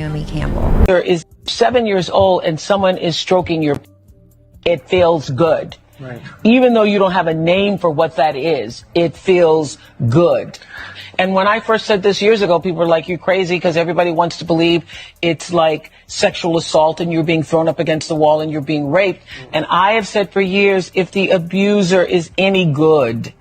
Naomi Campbell. Is 7 years old and someone is stroking your, it feels good. Right. Even though you don't have a name for what that is, it feels good. And when I first said this years ago, people were like, you're crazy, because everybody wants to believe it's like sexual assault and you're being thrown up against the wall and you're being raped. And I have said for years, if the abuser is any good,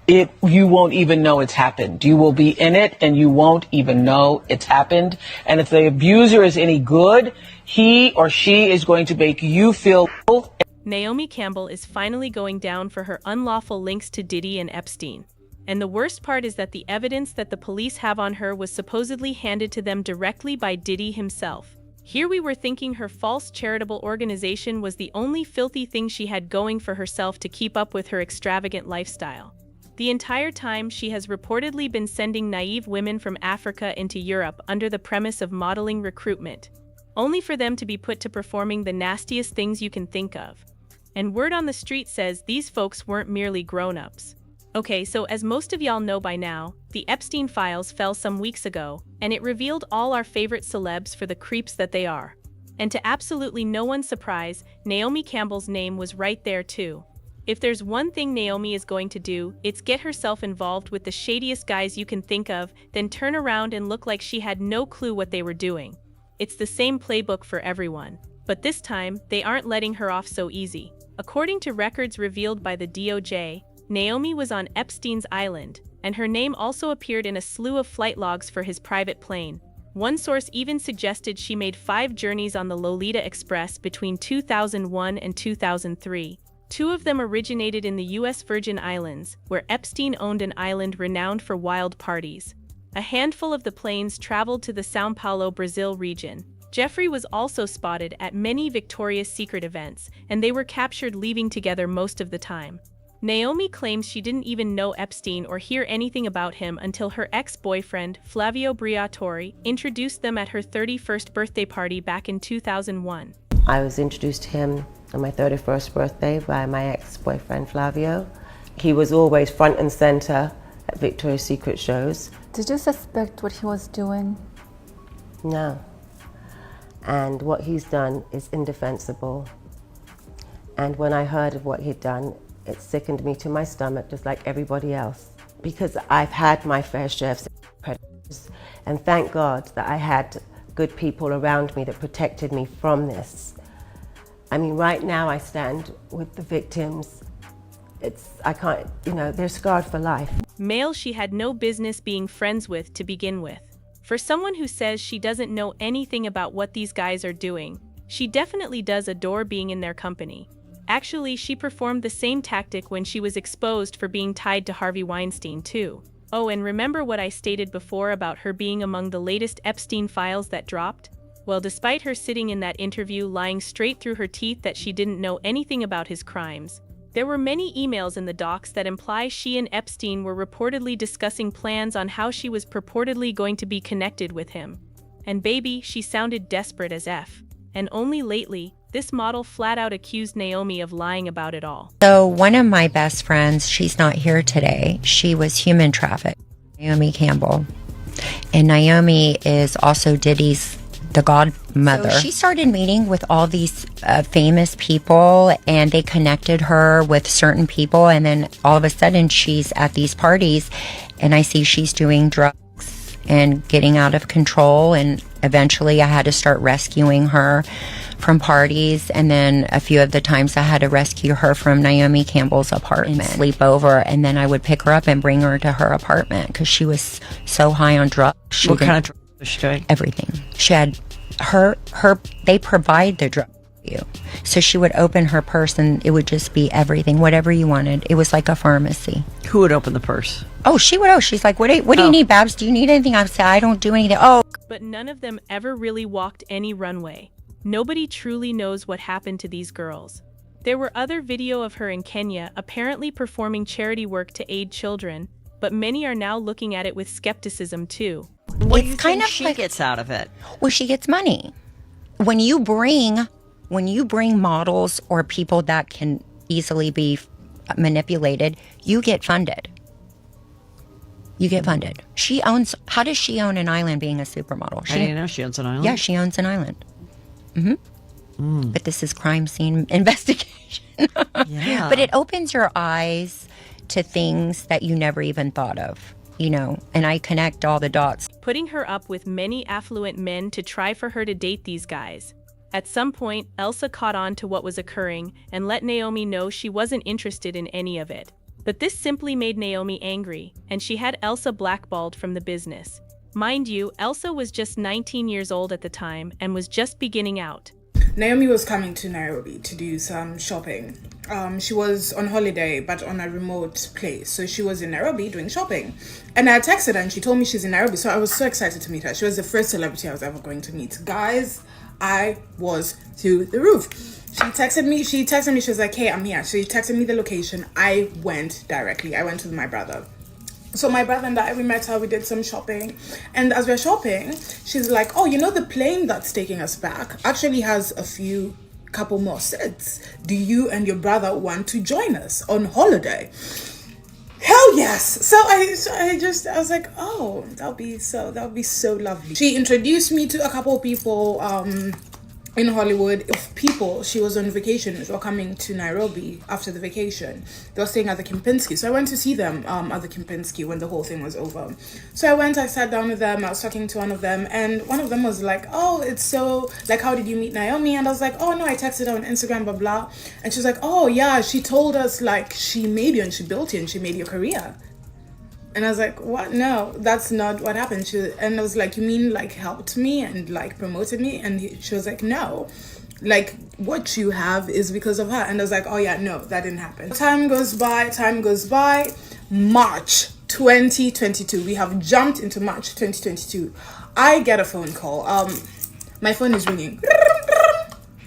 you won't even know it's happened. You will be in it and you won't even know it's happened. And if the abuser is any good, he or she is going to make you feel. Naomi Campbell is finally going down for her unlawful links to Diddy and Epstein. And the worst part is that the evidence that the police have on her was supposedly handed to them directly by Diddy himself. Here we were thinking her false charitable organization was the only filthy thing she had going for herself to keep up with her extravagant lifestyle. The entire time, she has reportedly been sending naive women from Africa into Europe under the premise of modeling recruitment, only for them to be put to performing the nastiest things you can think of. And word on the street says these folks weren't merely grown-ups. Okay, so as most of y'all know by now, the Epstein files fell some weeks ago, and it revealed all our favorite celebs for the creeps that they are. And to absolutely no one's surprise, Naomi Campbell's name was right there too. If there's one thing Naomi is going to do, it's get herself involved with the shadiest guys you can think of, then turn around and look like she had no clue what they were doing. It's the same playbook for everyone. But this time, they aren't letting her off so easy. According to records revealed by the DOJ, Naomi was on Epstein's island, and her name also appeared in a slew of flight logs for his private plane. One source even suggested she made 5 journeys on the Lolita Express between 2001 and 2003. 2 of them originated in the U.S. Virgin Islands, where Epstein owned an island renowned for wild parties. A handful of the planes traveled to the São Paulo, Brazil region. Jeffrey was also spotted at many Victoria's Secret events, and they were captured leaving together most of the time. Naomi claims she didn't even know Epstein or hear anything about him until her ex-boyfriend, Flavio Briatore, introduced them at her 31st birthday party back in 2001. I was introduced to him on my 31st birthday by my ex-boyfriend Flavio. He was always front and center at Victoria's Secret shows. Did you suspect what he was doing? No. And what he's done is indefensible. And when I heard of what he'd done, it sickened me to my stomach, just like everybody else. Because I've had my fair share of predators, and thank God that I had good people around me that protected me from this. I mean, right now I stand with the victims. I can't, they're scarred for life. Male she had no business being friends with to begin with. For someone who says she doesn't know anything about what these guys are doing, she definitely does adore being in their company. Actually, she performed the same tactic when she was exposed for being tied to Harvey Weinstein too. Oh, and remember what I stated before about her being among the latest Epstein files that dropped? Well, despite her sitting in that interview lying straight through her teeth that she didn't know anything about his crimes, there were many emails in the docs that imply she and Epstein were reportedly discussing plans on how she was purportedly going to be connected with him. And baby, she sounded desperate as F. And only lately, this model flat out accused Naomi of lying about it all. So one of my best friends, she's not here today. She was human trafficked, Naomi Campbell. And Naomi is also Diddy's the godmother. So she started meeting with all these famous people, and they connected her with certain people. And then all of a sudden she's at these parties, and I see she's doing drugs and getting out of control. And eventually I had to start rescuing her from parties, and then a few of the times I had to rescue her from Naomi Campbell's apartment, sleep over, and then I would pick her up and bring her to her apartment because she was so high on drugs. What kind of drugs was she doing? Everything. She had they provide the drug for you. So she would open her purse and it would just be everything, whatever you wanted. It was like a pharmacy. Who would open the purse? Oh, she would. Oh, she's like, what do you need, Babs? Do you need anything? I would say, I don't do anything. Oh. But none of them ever really walked any runway. Nobody truly knows what happened to these girls. There were other video of her in Kenya apparently performing charity work to aid children, but many are now looking at it with skepticism too. What do you think she gets out of it? Well, she gets money. When you bring models or people that can easily be manipulated, you get funded. You get funded. How does she own an island being a supermodel? I didn't know she owns an island. Yeah, she owns an island. But this is crime scene investigation. Yeah. But it opens your eyes to things that you never even thought of, and I connect all the dots. Putting her up with many affluent men to try for her to date these guys. At some point, Elsa caught on to what was occurring and let Naomi know she wasn't interested in any of it. But this simply made Naomi angry, and she had Elsa blackballed from the business. Mind you, Elsa was just 19 years old at the time and was just beginning out. Naomi was coming to Nairobi to do some shopping. She was on holiday, but on a remote place. So she was in Nairobi doing shopping. And I texted her and she told me she's in Nairobi. So I was so excited to meet her. She was the first celebrity I was ever going to meet. Guys, I was through the roof. She texted me, she was like, hey, I'm here. She texted me the location. I went directly. I went with my brother. So my brother and I, we met her, we did some shopping. And as we're shopping, she's like, oh, the plane that's taking us back actually has couple more seats. Do you and your brother want to join us on holiday? Hell yes. So I was like, oh, that'll be so lovely. She introduced me to a couple of people in Hollywood. If people she was on vacation were coming to Nairobi after the vacation, they were staying at the Kempinski. So I went to see them at the Kempinski when the whole thing was over. So I sat down with them. I was talking to one of them, and one of them was like, oh, it's so, like, how did you meet Naomi? And I was like, oh no, I texted her on Instagram, blah blah. And she was like, oh yeah, she told us like she made you and she built you and she made your career. And I was like, what? No, that's not what happened. And I was like, you mean like helped me and like promoted me? And she was like, no, like what you have is because of her. And I was like, oh yeah, no, that didn't happen. Time goes by. March 2022. We have jumped into March 2022. I get a phone call. My phone is ringing.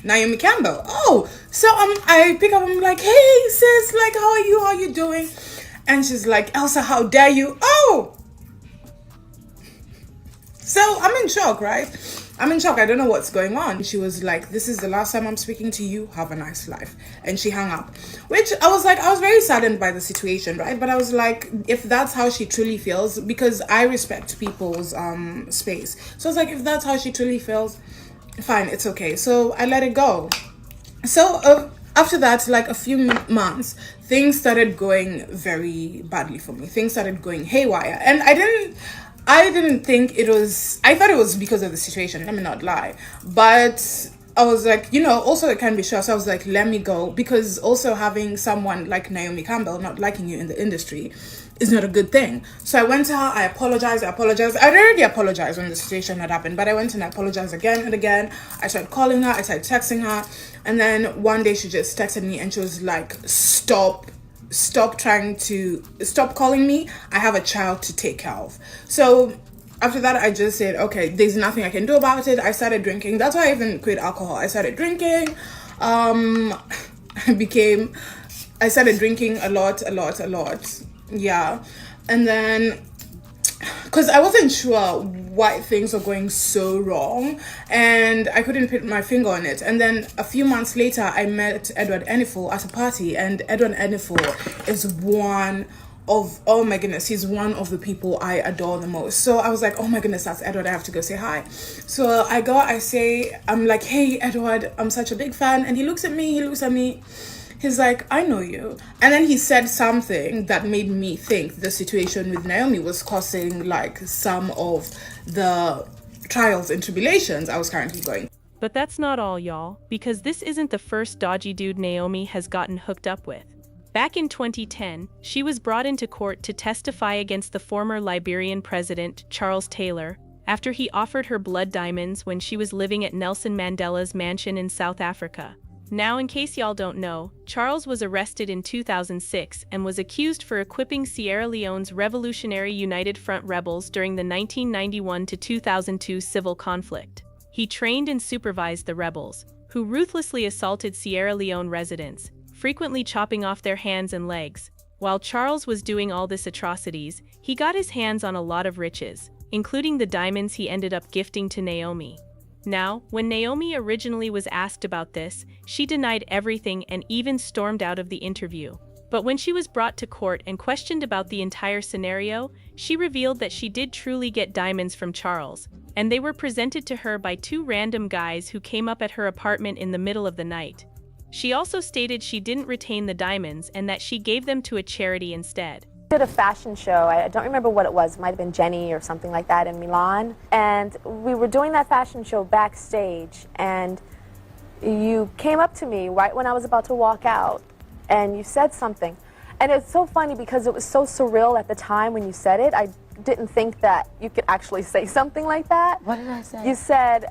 Naomi Campbell. Oh, so I pick up. I'm like, hey sis, like how are you? How are you doing? And she's like, Elsa, how dare you? Oh! So I'm in shock, right? I'm in shock. I don't know what's going on. She was like, this is the last time I'm speaking to you. Have a nice life. And she hung up. Which I was very saddened by the situation, right? But I was like, if that's how she truly feels, because I respect people's space. So I was like, if that's how she truly feels, fine, it's okay. So I let it go. So after that, like a few months, things started going very badly for me. Things started going haywire. And I didn't think it was, I thought it was because of the situation, let me not lie. But I was like, also it can be sure. So I was like, let me go. Because also having someone like Naomi Campbell not liking you in the industry is not a good thing. So I went to her, I apologized. I'd already apologized when the situation had happened, but I went and I apologized again and again. I started calling her, I started texting her, and then one day she just texted me and she was like, stop calling me. I have a child to take care of. So after that, I just said, okay, there's nothing I can do about it. I started drinking. That's why I even quit alcohol. I started drinking. I started drinking a lot. Yeah. And then, because I wasn't sure why things were going so wrong and I couldn't put my finger on it. And then a few months later, I met Edward Enifel at a party, and Edward Enifel is oh my goodness, he's one of the people I adore the most. So I was like, oh my goodness, that's Edward, I have to go say hi. So I'm like, hey Edward, I'm such a big fan. And he looks at me, he's like, I know you. And then he said something that made me think the situation with Naomi was causing like some of the trials and tribulations I was currently going. But that's not all, y'all, because this isn't the first dodgy dude Naomi has gotten hooked up with. Back in 2010, she was brought into court to testify against the former Liberian president, Charles Taylor, after he offered her blood diamonds when she was living at Nelson Mandela's mansion in South Africa. Now, in case y'all don't know, Charles was arrested in 2006 and was accused for equipping Sierra Leone's Revolutionary United Front rebels during the 1991 to 2002 civil conflict. He trained and supervised the rebels, who ruthlessly assaulted Sierra Leone residents, frequently chopping off their hands and legs. While Charles was doing all this atrocities, he got his hands on a lot of riches, including the diamonds he ended up gifting to Naomi. Now, when Naomi originally was asked about this, she denied everything and even stormed out of the interview. But when she was brought to court and questioned about the entire scenario, she revealed that she did truly get diamonds from Charles, and they were presented to her by two random guys who came up at her apartment in the middle of the night. She also stated she didn't retain the diamonds and that she gave them to a charity instead. Did a fashion show. I don't remember what it was. It might have been Jenny or something like that in Milan. And we were doing that fashion show backstage, and you came up to me right when I was about to walk out, and you said something. And it's so funny because it was so surreal at the time when you said it. I didn't think that you could actually say something like that. What did I say? You said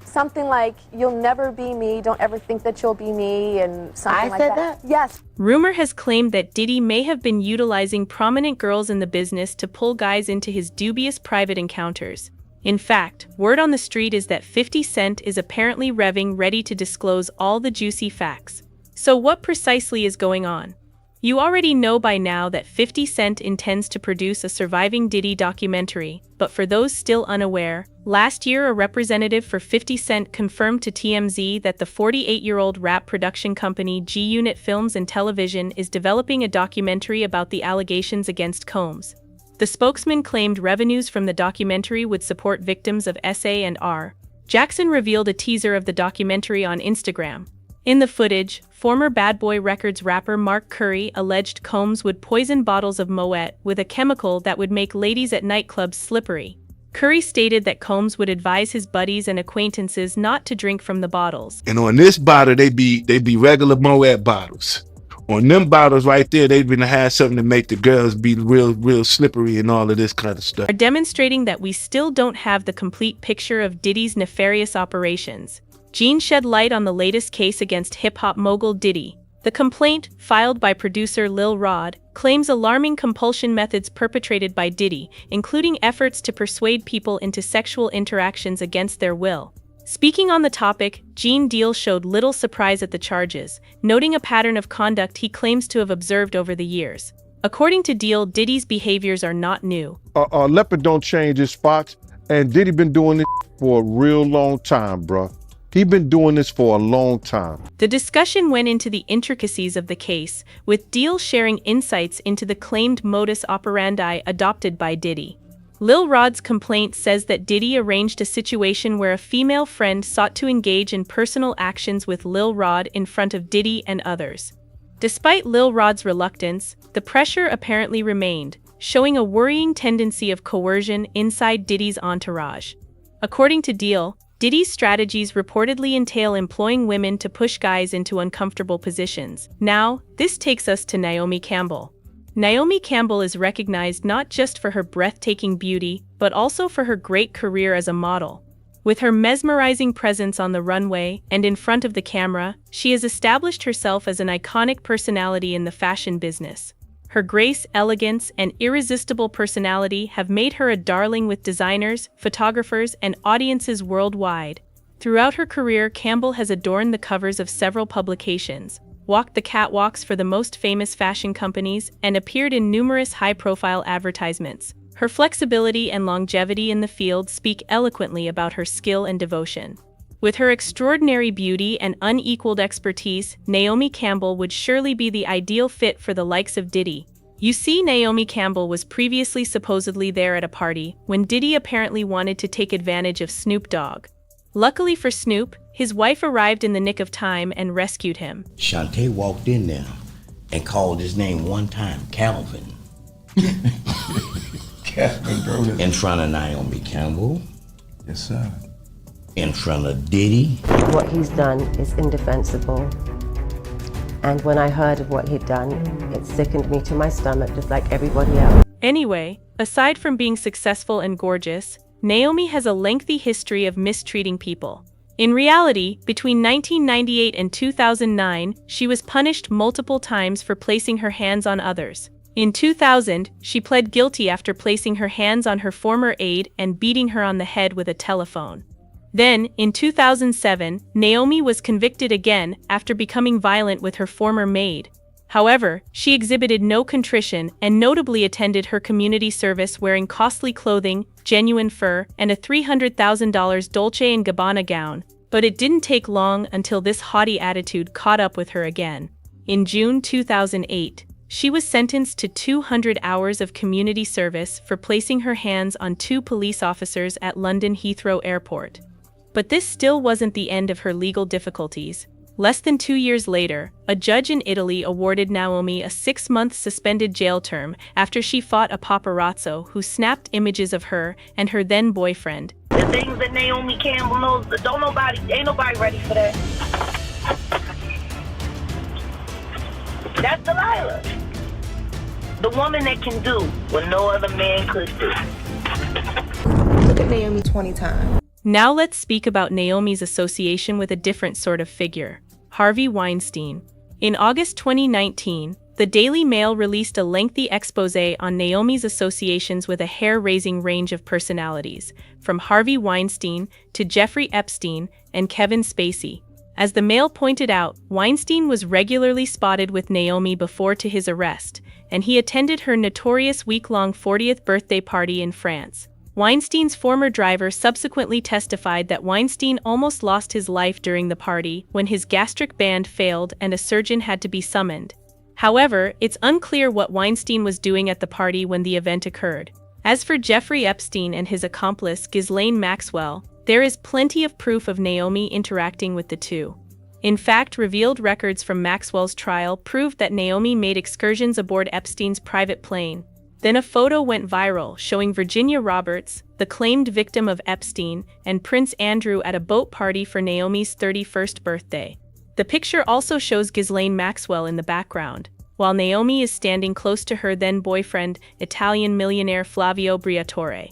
something like, "You'll never be me, don't ever think that you'll be me," and something like that. I said that? Yes. Rumor has claimed that Diddy may have been utilizing prominent girls in the business to pull guys into his dubious private encounters. In fact, word on the street is that 50 Cent is apparently revving ready to disclose all the juicy facts. So what precisely is going on? You already know by now that 50 Cent intends to produce a surviving Diddy documentary, but for those still unaware, last year a representative for 50 Cent confirmed to TMZ that the 48-year-old rap production company G-Unit Films and Television is developing a documentary about the allegations against Combs. The spokesman claimed revenues from the documentary would support victims of SA&R. Jackson revealed a teaser of the documentary on Instagram. In the footage, former Bad Boy Records rapper Mark Curry alleged Combs would poison bottles of Moet with a chemical that would make ladies at nightclubs slippery. Curry stated that Combs would advise his buddies and acquaintances not to drink from the bottles. And on this bottle, they be regular Moet bottles. On them bottles right there, they've been to have something to make the girls be real slippery and all of this kind of stuff. Are demonstrating that we still don't have the complete picture of Diddy's nefarious operations. Gene shed light on the latest case against hip-hop mogul Diddy. The complaint, filed by producer Lil Rod, claims alarming compulsion methods perpetrated by Diddy, including efforts to persuade people into sexual interactions against their will. Speaking on the topic, Gene Deal showed little surprise at the charges, noting a pattern of conduct he claims to have observed over the years. According to Deal, Diddy's behaviors are not new. Leopard don't change his spots, and Diddy been doing this for a real long time, bruh. He been doing this for a long time. The discussion went into the intricacies of the case, with Deal sharing insights into the claimed modus operandi adopted by Diddy. Lil Rod's complaint says that Diddy arranged a situation where a female friend sought to engage in personal actions with Lil Rod in front of Diddy and others. Despite Lil Rod's reluctance, the pressure apparently remained, showing a worrying tendency of coercion inside Diddy's entourage. According to Deal, Diddy's strategies reportedly entail employing women to push guys into uncomfortable positions. Now, this takes us to Naomi Campbell. Naomi Campbell is recognized not just for her breathtaking beauty, but also for her great career as a model. With her mesmerizing presence on the runway and in front of the camera, she has established herself as an iconic personality in the fashion business. Her grace, elegance, and irresistible personality have made her a darling with designers, photographers, and audiences worldwide. Throughout her career, Campbell has adorned the covers of several publications, walked the catwalks for the most famous fashion companies, and appeared in numerous high-profile advertisements. Her flexibility and longevity in the field speak eloquently about her skill and devotion. With her extraordinary beauty and unequaled expertise, Naomi Campbell would surely be the ideal fit for the likes of Diddy. You see, Naomi Campbell was previously supposedly there at a party when Diddy apparently wanted to take advantage of Snoop Dogg. Luckily for Snoop, his wife arrived in the nick of time and rescued him. Shantae walked in there and called his name one time, Calvin. In front of Naomi Campbell. Yes, sir. In front of Diddy. What he's done is indefensible. And when I heard of what he'd done, it sickened me to my stomach, just like everybody else. Anyway, aside from being successful and gorgeous, Naomi has a lengthy history of mistreating people. In reality, between 1998 and 2009, she was punished multiple times for placing her hands on others. In 2000, she pled guilty after placing her hands on her former aide and beating her on the head with a telephone. Then, in 2007, Naomi was convicted again after becoming violent with her former maid. However, she exhibited no contrition and notably attended her community service wearing costly clothing, genuine fur, and a $300,000 Dolce & Gabbana gown. But it didn't take long until this haughty attitude caught up with her again. In June 2008, she was sentenced to 200 hours of community service for placing her hands on 2 police officers at London Heathrow Airport. But this still wasn't the end of her legal difficulties. Less than 2 years later, a judge in Italy awarded Naomi a 6-month suspended jail term after she fought a paparazzo who snapped images of her and her then-boyfriend. The things that Naomi Campbell knows, ain't nobody ready for that. That's Delilah. The woman that can do what no other man could do. Look at Naomi 20 times. Now let's speak about Naomi's association with a different sort of figure, Harvey Weinstein. In August 2019, the Daily Mail released a lengthy exposé on Naomi's associations with a hair-raising range of personalities, from Harvey Weinstein to Jeffrey Epstein and Kevin Spacey. As the Mail pointed out, Weinstein was regularly spotted with Naomi before to his arrest, and he attended her notorious week-long 40th birthday party in France. Weinstein's former driver subsequently testified that Weinstein almost lost his life during the party when his gastric band failed and a surgeon had to be summoned. However, it's unclear what Weinstein was doing at the party when the event occurred. As for Jeffrey Epstein and his accomplice Ghislaine Maxwell, there is plenty of proof of Naomi interacting with the two. In fact, revealed records from Maxwell's trial proved that Naomi made excursions aboard Epstein's private plane. Then a photo went viral showing Virginia Roberts, the claimed victim of Epstein, and Prince Andrew at a boat party for Naomi's 31st birthday. The picture also shows Ghislaine Maxwell in the background, while Naomi is standing close to her then-boyfriend, Italian millionaire Flavio Briatore.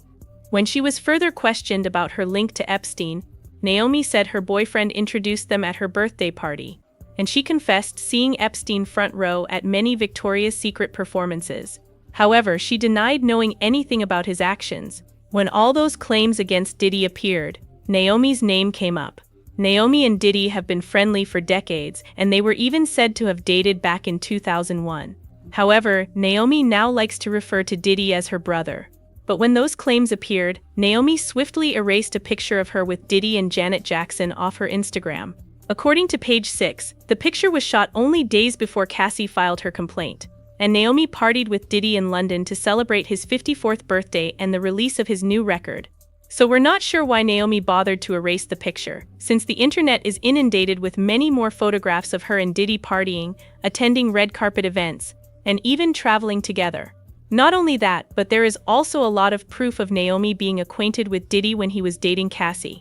When she was further questioned about her link to Epstein, Naomi said her boyfriend introduced them at her birthday party, and she confessed seeing Epstein front row at many Victoria's Secret performances. However, she denied knowing anything about his actions. When all those claims against Diddy appeared, Naomi's name came up. Naomi and Diddy have been friendly for decades, and they were even said to have dated back in 2001. However, Naomi now likes to refer to Diddy as her brother. But when those claims appeared, Naomi swiftly erased a picture of her with Diddy and Janet Jackson off her Instagram. According to Page 6, the picture was shot only days before Cassie filed her complaint, and Naomi partied with Diddy in London to celebrate his 54th birthday and the release of his new record. So we're not sure why Naomi bothered to erase the picture, since the internet is inundated with many more photographs of her and Diddy partying, attending red carpet events, and even traveling together. Not only that, but there is also a lot of proof of Naomi being acquainted with Diddy when he was dating Cassie.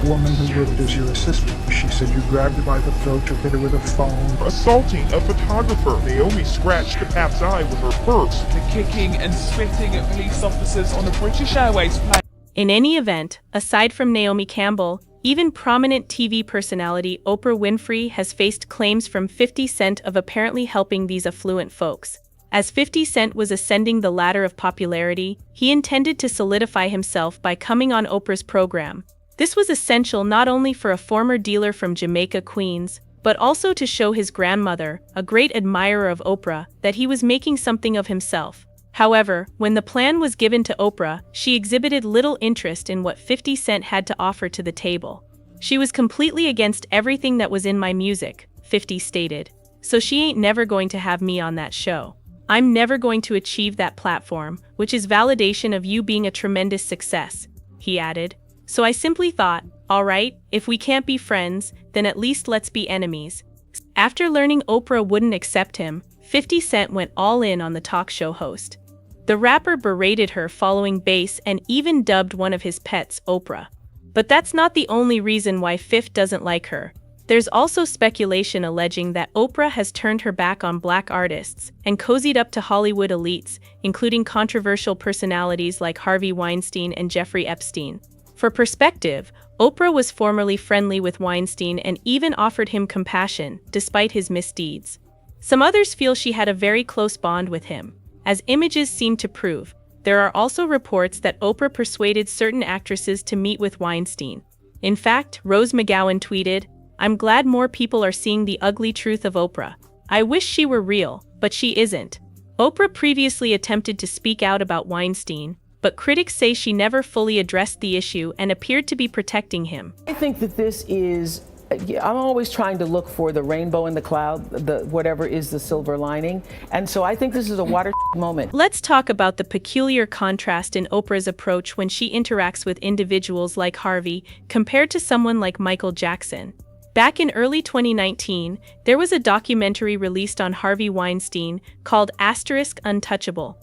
Woman who worked as your assistant. She said you grabbed her by the throat, took her with a phone. Assaulting a photographer. Naomi scratched the pap's eye with her purse. The kicking and spitting at police officers on a British Airways plane. In any event, aside from Naomi Campbell, even prominent TV personality Oprah Winfrey has faced claims from 50 Cent of apparently helping these affluent folks. As 50 Cent was ascending the ladder of popularity, he intended to solidify himself by coming on Oprah's program. This was essential not only for a former dealer from Jamaica, Queens, but also to show his grandmother, a great admirer of Oprah, that he was making something of himself. However, when the plan was given to Oprah, she exhibited little interest in what 50 Cent had to offer to the table. She was completely against everything that was in my music, 50 stated. So she ain't never going to have me on that show. I'm never going to achieve that platform, which is validation of you being a tremendous success, he added. So I simply thought, alright, if we can't be friends, then at least let's be enemies. After learning Oprah wouldn't accept him, 50 Cent went all in on the talk show host. The rapper berated her following bass and even dubbed one of his pets Oprah. But that's not the only reason why 50 doesn't like her. There's also speculation alleging that Oprah has turned her back on black artists and cozied up to Hollywood elites, including controversial personalities like Harvey Weinstein and Jeffrey Epstein. For perspective, Oprah was formerly friendly with Weinstein and even offered him compassion, despite his misdeeds. Some others feel she had a very close bond with him. As images seem to prove, there are also reports that Oprah persuaded certain actresses to meet with Weinstein. In fact, Rose McGowan tweeted, "I'm glad more people are seeing the ugly truth of Oprah. I wish she were real, but she isn't." Oprah previously attempted to speak out about Weinstein, but critics say she never fully addressed the issue and appeared to be protecting him. I think that this is, I'm always trying to look for the rainbow in the cloud, whatever is the silver lining. And so I think this is a water moment. Let's talk about the peculiar contrast in Oprah's approach when she interacts with individuals like Harvey compared to someone like Michael Jackson. Back in early 2019, there was a documentary released on Harvey Weinstein called *Untouchable*.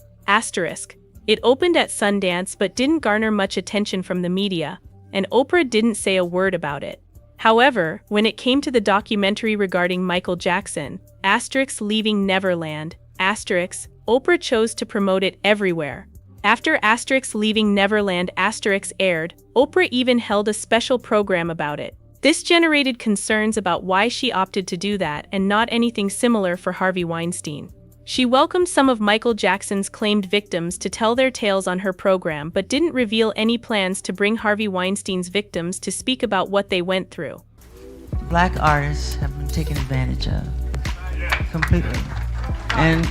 It opened at Sundance but didn't garner much attention from the media, and Oprah didn't say a word about it. However, when it came to the documentary regarding Michael Jackson, *Leaving Neverland*, Oprah chose to promote it everywhere. After *Leaving Neverland* aired, Oprah even held a special program about it. This generated concerns about why she opted to do that and not anything similar for Harvey Weinstein. She welcomed some of Michael Jackson's claimed victims to tell their tales on her program but didn't reveal any plans to bring Harvey Weinstein's victims to speak about what they went through. Black artists have been taken advantage of completely. And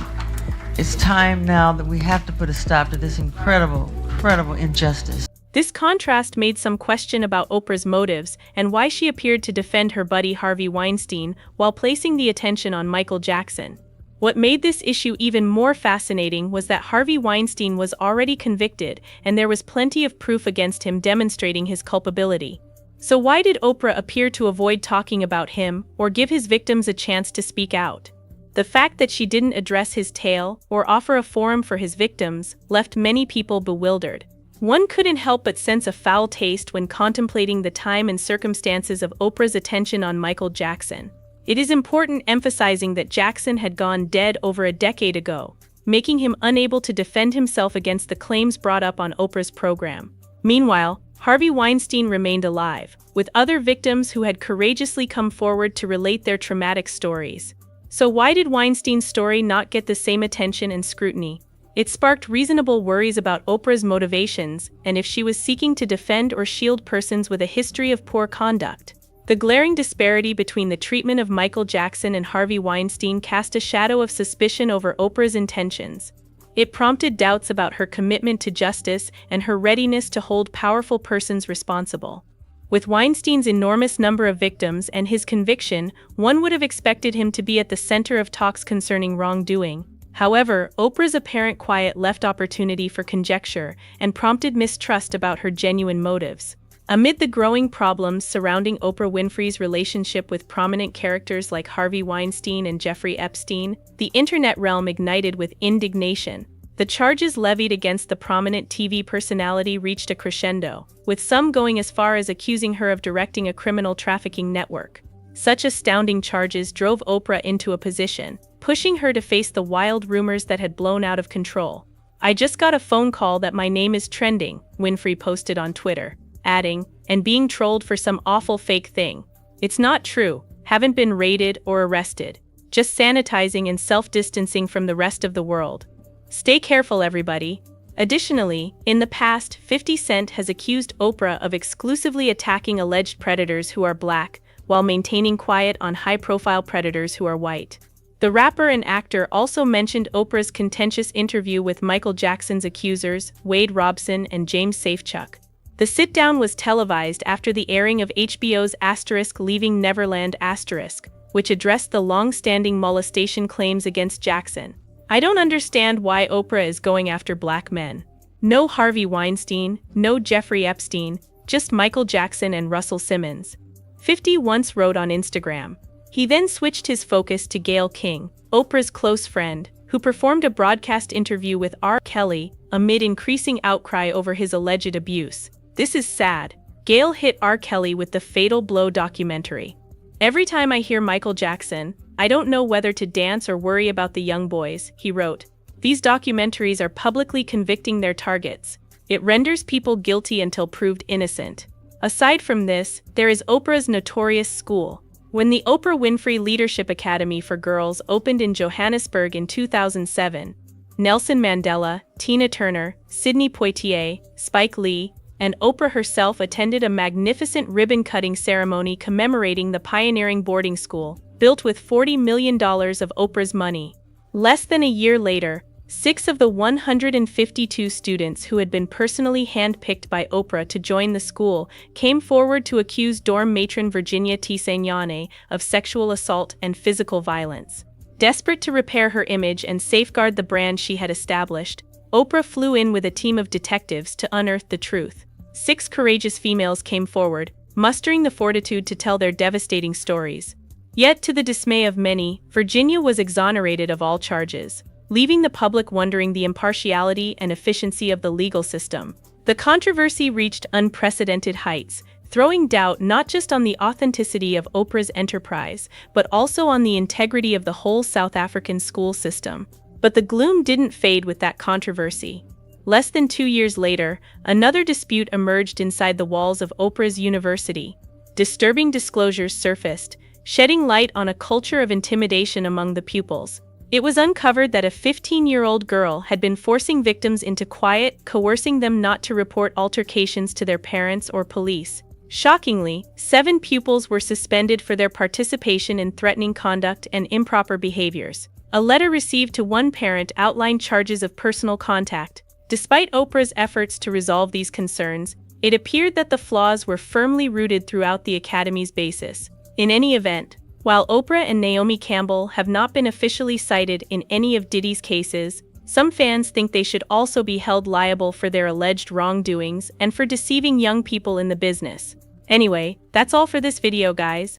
it's time now that we have to put a stop to this incredible injustice. This contrast made some question about Oprah's motives and why she appeared to defend her buddy Harvey Weinstein while placing the attention on Michael Jackson. What made this issue even more fascinating was that Harvey Weinstein was already convicted and there was plenty of proof against him demonstrating his culpability. So why did Oprah appear to avoid talking about him or give his victims a chance to speak out? The fact that she didn't address his tale or offer a forum for his victims left many people bewildered. One couldn't help but sense a foul taste when contemplating the time and circumstances of Oprah's attention on Michael Jackson. It is important emphasizing that Jackson had gone dead over a decade ago, making him unable to defend himself against the claims brought up on Oprah's program. Meanwhile, Harvey Weinstein remained alive, with other victims who had courageously come forward to relate their traumatic stories. So why did Weinstein's story not get the same attention and scrutiny? It sparked reasonable worries about Oprah's motivations and if she was seeking to defend or shield persons with a history of poor conduct. The glaring disparity between the treatment of Michael Jackson and Harvey Weinstein cast a shadow of suspicion over Oprah's intentions. It prompted doubts about her commitment to justice and her readiness to hold powerful persons responsible. With Weinstein's enormous number of victims and his conviction, one would have expected him to be at the center of talks concerning wrongdoing. However, Oprah's apparent quiet left opportunity for conjecture and prompted mistrust about her genuine motives. Amid the growing problems surrounding Oprah Winfrey's relationship with prominent characters like Harvey Weinstein and Jeffrey Epstein, the internet realm ignited with indignation. The charges levied against the prominent TV personality reached a crescendo, with some going as far as accusing her of directing a criminal trafficking network. Such astounding charges drove Oprah into a position, pushing her to face the wild rumors that had blown out of control. "I just got a phone call that my name is trending," Winfrey posted on Twitter, adding, "and being trolled for some awful fake thing. It's not true, haven't been raided or arrested. Just sanitizing and self-distancing from the rest of the world. Stay careful, everybody." Additionally, in the past, 50 Cent has accused Oprah of exclusively attacking alleged predators who are black, while maintaining quiet on high-profile predators who are white. The rapper and actor also mentioned Oprah's contentious interview with Michael Jackson's accusers, Wade Robson and James Safechuck. The sit-down was televised after the airing of HBO's *Leaving Neverland*, which addressed the long-standing molestation claims against Jackson. "I don't understand why Oprah is going after black men. No Harvey Weinstein, no Jeffrey Epstein, just Michael Jackson and Russell Simmons," 50 once wrote on Instagram. He then switched his focus to Gayle King, Oprah's close friend, who performed a broadcast interview with R. Kelly amid increasing outcry over his alleged abuse. "This is sad." Gayle hit R. Kelly with the Fatal Blow documentary. "Every time I hear Michael Jackson, I don't know whether to dance or worry about the young boys," he wrote. "These documentaries are publicly convicting their targets. It renders people guilty until proved innocent." Aside from this, there is Oprah's notorious school. When the Oprah Winfrey Leadership Academy for Girls opened in Johannesburg in 2007, Nelson Mandela, Tina Turner, Sidney Poitier, Spike Lee, and Oprah herself attended a magnificent ribbon-cutting ceremony commemorating the pioneering boarding school, built with $40 million of Oprah's money. Less than a year later, 6 of the 152 students who had been personally handpicked by Oprah to join the school came forward to accuse dorm matron Virginia Tisagnane of sexual assault and physical violence. Desperate to repair her image and safeguard the brand she had established, Oprah flew in with a team of detectives to unearth the truth. 6 courageous females came forward, mustering the fortitude to tell their devastating stories. Yet, to the dismay of many, Virginia was exonerated of all charges, leaving the public wondering the impartiality and efficiency of the legal system. The controversy reached unprecedented heights, throwing doubt not just on the authenticity of Oprah's enterprise, but also on the integrity of the whole South African school system. But the gloom didn't fade with that controversy. Less than 2 years later, another dispute emerged inside the walls of Oprah's university. Disturbing disclosures surfaced, shedding light on a culture of intimidation among the pupils. It was uncovered that a 15-year-old girl had been forcing victims into quiet, coercing them not to report altercations to their parents or police. Shockingly, 7 pupils were suspended for their participation in threatening conduct and improper behaviors. A letter received to one parent outlined charges of personal contact. Despite Oprah's efforts to resolve these concerns, it appeared that the flaws were firmly rooted throughout the Academy's basis. In any event, while Oprah and Naomi Campbell have not been officially cited in any of Diddy's cases, some fans think they should also be held liable for their alleged wrongdoings and for deceiving young people in the business. Anyway, that's all for this video, guys.